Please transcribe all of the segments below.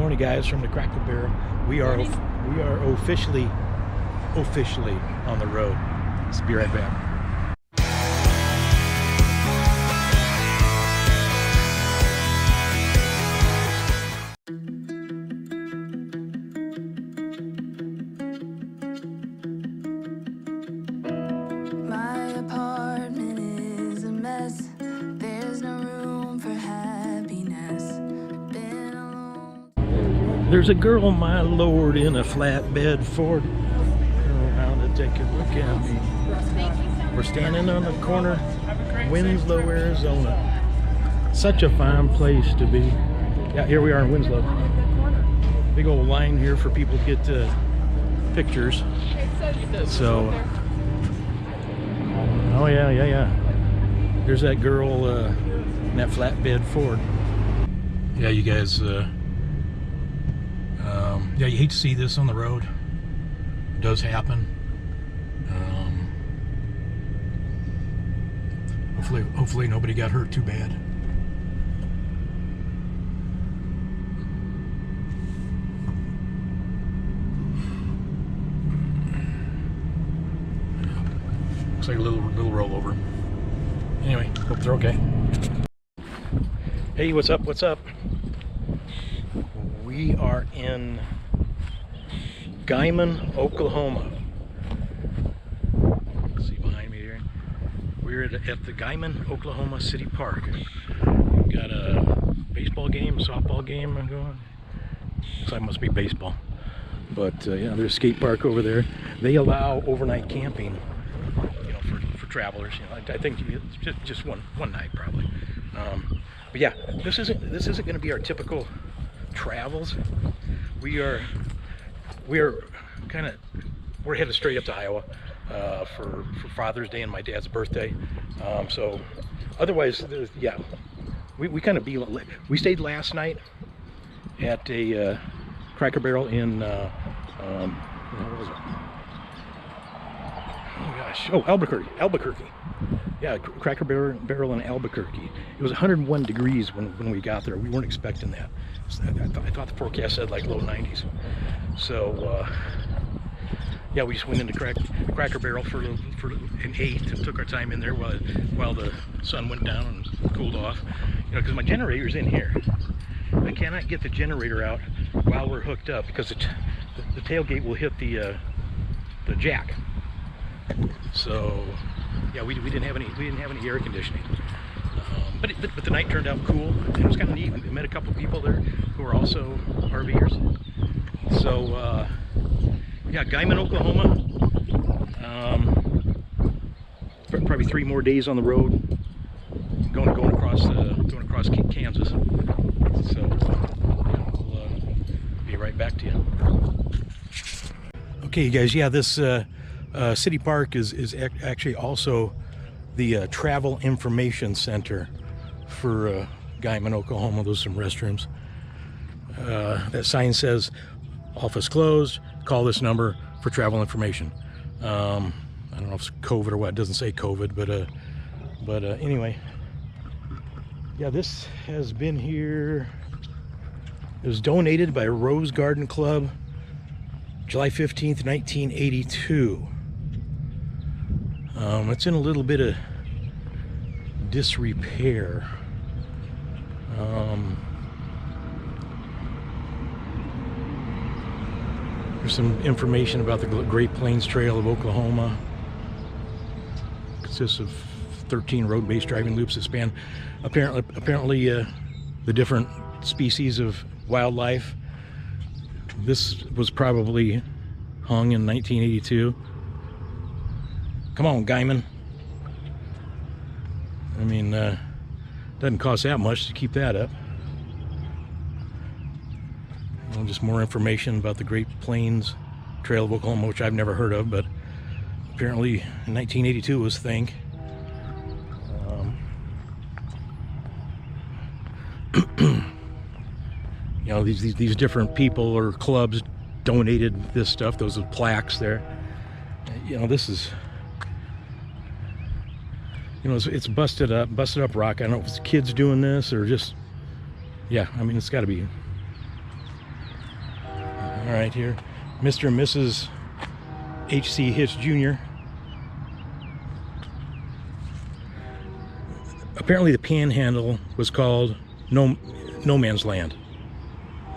morning, guys, from the Cracker Barrel. We are officially on the road. Let's be right back. There's a girl, my lord, in a flatbed Ford. Turn around to take a look at me. We're standing on the corner, Winslow, Arizona. Such a fine place to be. Yeah, here we are in Winslow. Big old line here for people to get pictures. So, oh yeah. There's that girl in that flatbed Ford. Yeah, you guys. Yeah, you hate to see this on the road. It does happen. Hopefully nobody got hurt too bad. Looks like a little rollover. Anyway, hope they're okay. Hey, what's up? What's up? We are in Guymon, Oklahoma. See behind me here. We're at the Guymon, Oklahoma City Park. We've got a baseball game, softball game going. So it must be baseball. But yeah, there's a skate park over there. They allow overnight camping, you know, for travelers. You know, I think it's just one night probably. But yeah, this isn't going to be our typical travels. We're headed straight up to Iowa for Father's Day and my dad's birthday. So otherwise, yeah, we kind of we stayed last night at a Cracker Barrel in what was it? Oh gosh, Albuquerque. Yeah, Cracker Barrel in Albuquerque. It was 101 degrees when we got there. We weren't expecting that. So I thought the forecast said like low 90s. So yeah, we just went into Cracker Barrel for an 8 and took our time in there while the sun went down and cooled off. You know, because my generator's in here. I cannot get the generator out while we're hooked up because the tailgate will hit the jack. So yeah, we didn't have any air conditioning. But the night turned out cool, and it was kind of neat. We met a couple people there who are also RVers. So yeah, Guymon, Oklahoma. Probably 3 more days on the road, going across Kansas. So we'll be right back to you. Okay, you guys. Yeah, this City Park is actually also the travel information center for Guymon, Oklahoma. Those are some restrooms. That sign says office closed, call this number for travel information. I don't know if it's COVID or what. It doesn't say COVID, but anyway, yeah, this has been here. It was donated by Rose Garden Club July 15th, 1982. It's in a little bit of disrepair. There's some information about the Great Plains Trail of Oklahoma. It consists of 13 road-based driving loops that span apparently the different species of wildlife. This was probably hung in 1982. Come on, Guymon. I mean, doesn't cost that much to keep that up. Well, just more information about the Great Plains Trail of Oklahoma, which I've never heard of, but apparently in 1982 was a thing. You know, these different people or clubs donated this stuff. Those are plaques there. You know, this is, you know, it's busted up rock. I don't know if it's kids doing this or just, yeah, I mean, it's got to be All right, here, Mr. and Mrs. H.C. Hitch Jr. Apparently the Panhandle was called no man's land.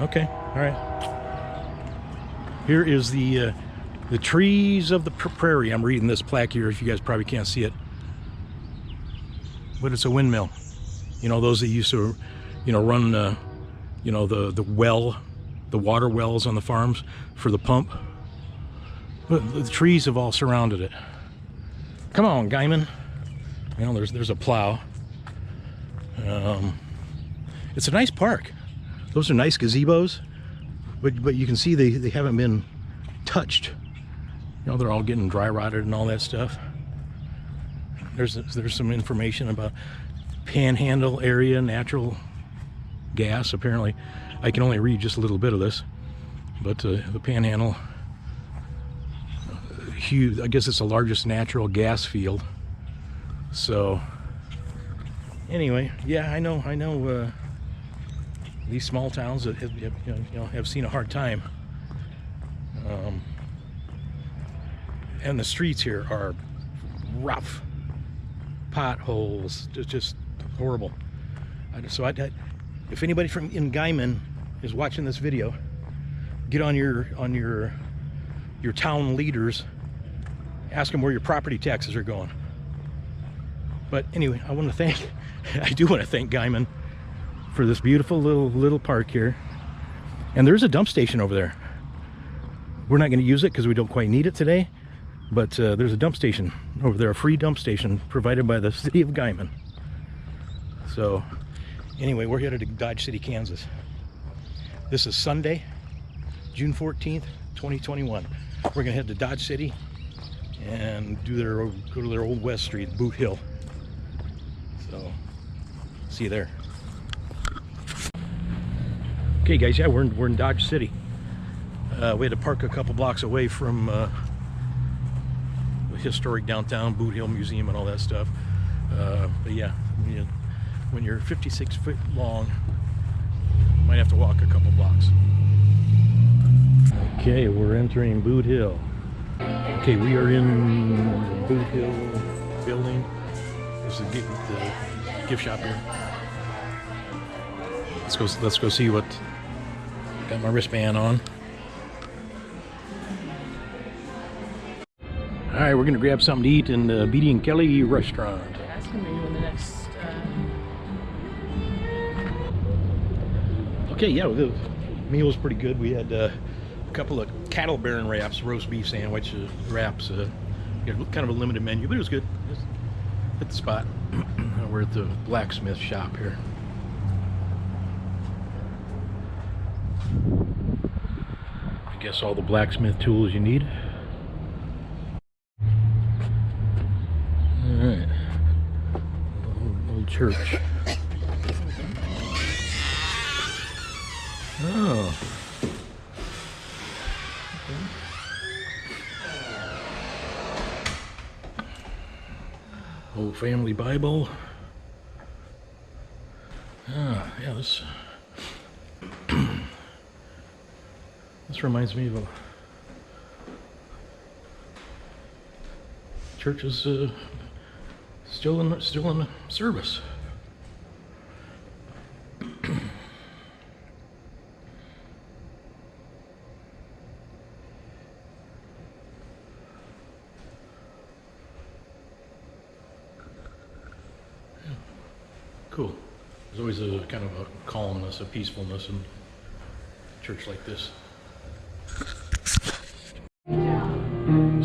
Okay, all right. Here is the trees of the prairie. I'm reading this plaque here, if you guys probably can't see it. But it's a windmill. You know, those that used to, you know, run, you know, the water wells on the farms for the pump. But the trees have all surrounded it. Come on, Guyman. You know, there's a plow. It's a nice park. Those are nice gazebos, but you can see they haven't been touched. You know, they're all getting dry rotted and all that stuff. There's some information about Panhandle area natural gas. Apparently, I can only read just a little bit of this, but the Panhandle, huge. I guess it's the largest natural gas field. So anyway, yeah, I know. These small towns that have seen a hard time, and the streets here are rough, potholes, just horrible. So if anybody from in Guyman is watching this video, get on your town leaders, ask them where your property taxes are going. But anyway, I do want to thank Guyman for this beautiful little park here. And there's a dump station over there. We're not going to use it because we don't quite need it today, but there's a dump station over there, a free dump station provided by the city of Guyman. So anyway, we're headed to Dodge City, Kansas. This is Sunday, June 14th, 2021. We're going to head to Dodge City and go to their old West Street, Boot Hill. So see you there. Okay guys, yeah, we're in Dodge City. We had to park a couple blocks away from the historic downtown Boot Hill Museum and all that stuff. But yeah, when you're 56 feet long, you might have to walk a couple blocks. Okay, we're entering Boot Hill. Okay, we are in the Boot Hill building. This is the gift shop here. Let's go see what. Got my wristband on. All right, we're gonna grab something to eat in the Beatty and Kelly restaurant. That's gonna be the next. Okay, yeah, the meal was pretty good. We had a couple of cattle baron wraps, roast beef sandwich wraps. Kind of a limited menu, but it was good. Just hit the spot. We're at the blacksmith shop here. I guess all the blacksmith tools you need. All right, old church. Oh. Old family Bible. Ah, yeah, this reminds me of a church is still in service. Cool. There's always a kind of a calmness, a peacefulness in a church like this.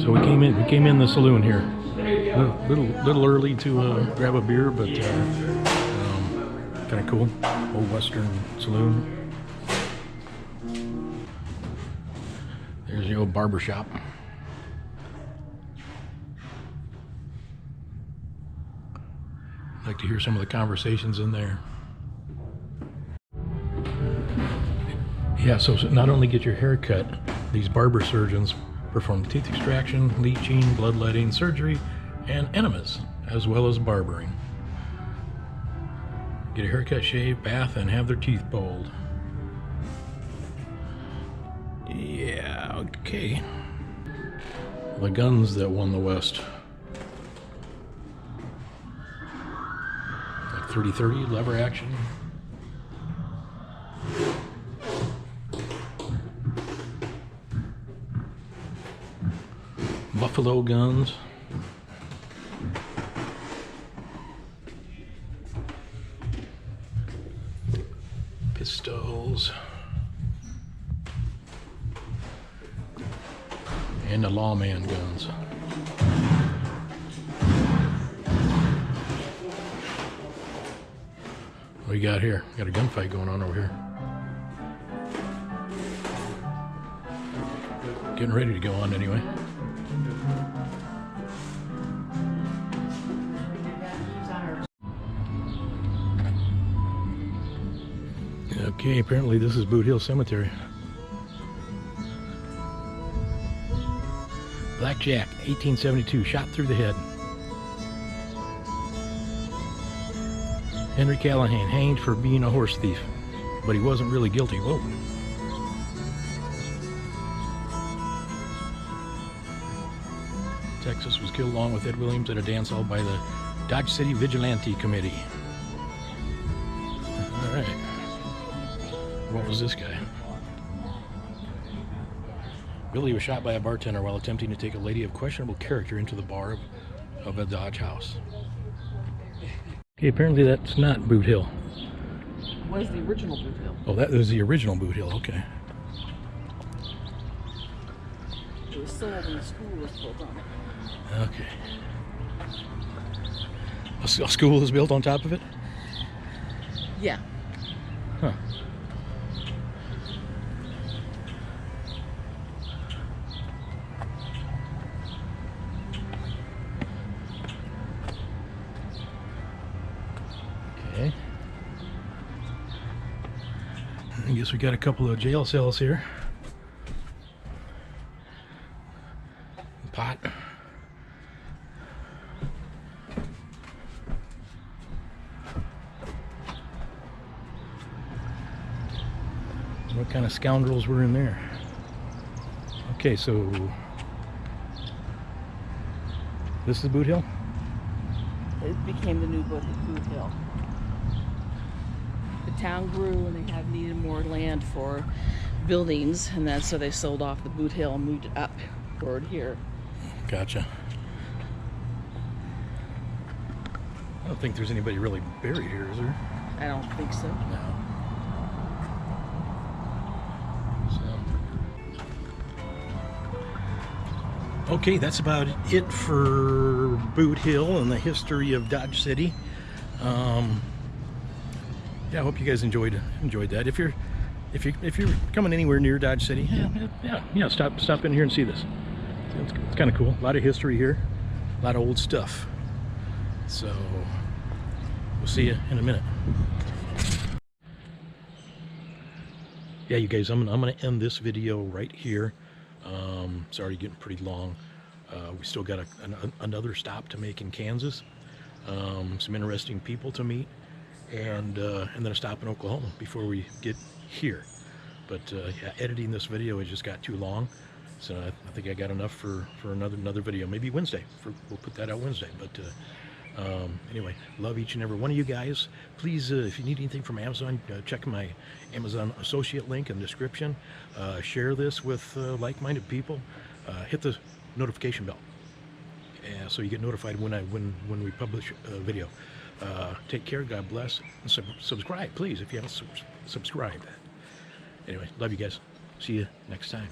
So we came in the saloon here. Little early to grab a beer, but kind of cool. Old Western saloon. There's the old barber shop. I'd like to hear some of the conversations in there. Yeah, so not only get your hair cut, these barber surgeons perform teeth extraction, leeching, bloodletting, surgery, and enemas, as well as barbering. Get a haircut, shave, bath, and have their teeth pulled. Yeah. Okay. The guns that won the West. Like 30-30, lever action. Buffalo guns. Pistols. And the lawman guns. What do you got here? Got a gunfight going on over here. Getting ready to go on anyway. Okay, apparently this is Boot Hill Cemetery. Blackjack, 1872, shot through the head. Henry Callahan, hanged for being a horse thief, but he wasn't really guilty. Whoa. Texas was killed along with Ed Williams at a dance hall by the Dodge City Vigilante Committee. All right. What was this guy? Billy was shot by a bartender while attempting to take a lady of questionable character into the bar of a Dodge house. Okay, apparently that's not Boot Hill. Was the original Boot Hill. Oh, that was the original Boot Hill, okay. It was sold when the school was built on it. Okay. A school is built on top of it? Yeah. Huh. Okay. I guess we got a couple of jail cells here. Pot. What kind of scoundrels were in there? Okay, so this is Boot Hill? It became the new Boot Hill. The town grew and they have needed more land for buildings, and then so they sold off the Boot Hill and moved it up toward here. Gotcha. I don't think there's anybody really buried here, is there? I don't think so. No. So. Okay, that's about it for Boot Hill and the history of Dodge City. Yeah, I hope you guys enjoyed that. If you're coming anywhere near Dodge City, yeah, stop in here and see this. It's kind of cool. A lot of history here, a lot of old stuff. So we'll see you in a minute. Yeah, you guys, I'm gonna end this video right here. It's already getting pretty long. We still got another stop to make in Kansas. Some interesting people to meet, and then a stop in Oklahoma before we get here. But yeah, editing this video, it just got too long. So I think I got enough for another video. Maybe Wednesday. We'll put that out Wednesday. But anyway, love each and every one of you guys. Please, if you need anything from Amazon, check my Amazon associate link in the description. Share this with like-minded people. Hit the notification bell so you get notified when we publish a video. Take care. God bless. And subscribe, please, if you haven't subscribed. Anyway, love you guys. See you next time.